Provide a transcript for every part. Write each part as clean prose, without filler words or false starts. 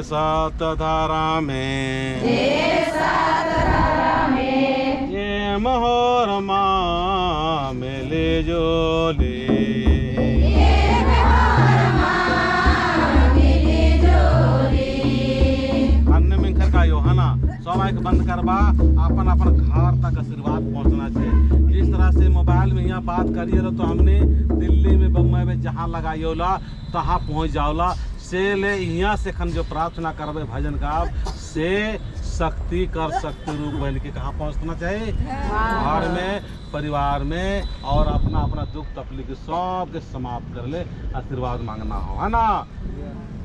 सात धारा में ये मोहर माँ मिले जोली स्वाभाविक बंद करवा अपन अपन घर तक आशीर्वाद पहुंचना चाहिए। जिस तरह से मोबाइल में यहाँ बात करिए तो हमने दिल्ली में बम्बई में जहाँ लगाइयोला तहाँ पहुँच जाओला से ले यहाँ से खन जो प्रार्थना करवे भजन गाव से शक्ति कर शक्ति रूप बन के कहाँ पहुँचना चाहिए, घर में परिवार में, और अपना अपना दुख तकलीफ सब के समाप्त कर ले आशीर्वाद मांगना हो, है ना।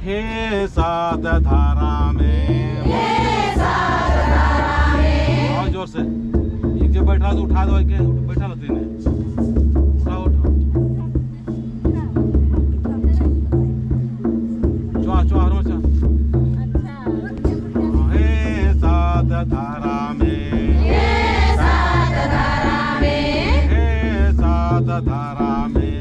हे सात धारा में और जोर से एक जो बैठा तो उठा दो के बैठा लो तीन उठाओ चुआ चुआ हर मचा हे सात धारा में हे सात धारा में हे सात धारा में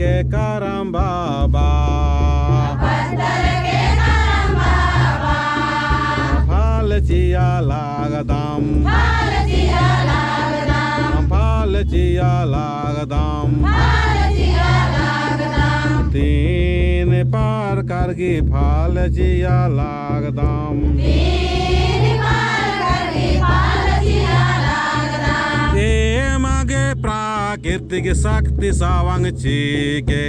के करम बाबा फल चिया लागदम फल चिया लागदम तीन प्रकार की फल चिया लागदम ये मगे प्राकृतिक शक्ति सावंग चीके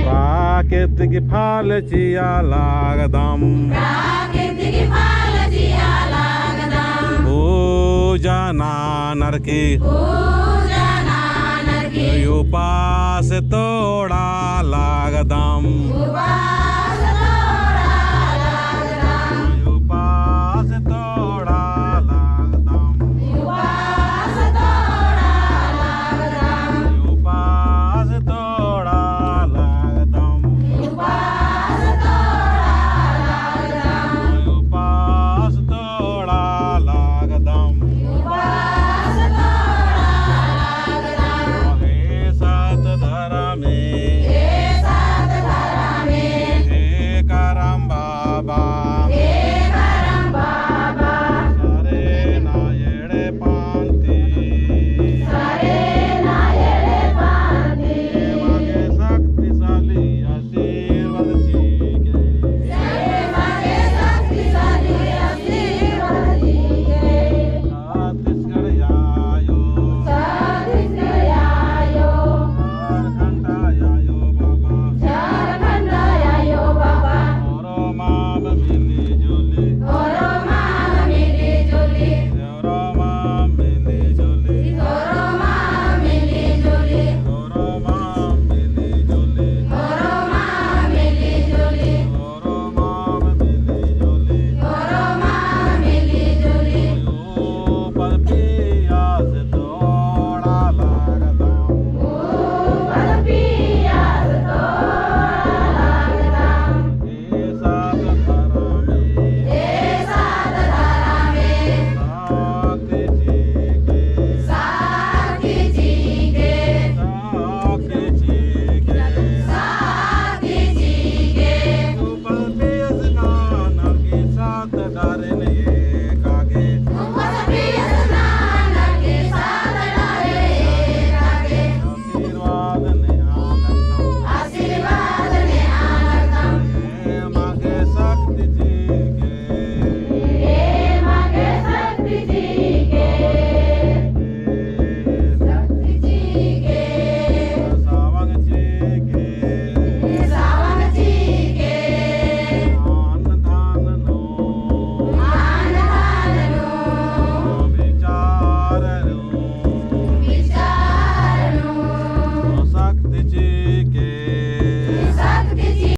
प्राकृतिक फल चिया लागदम पूजा नानर की उपास तोड़ा लागदम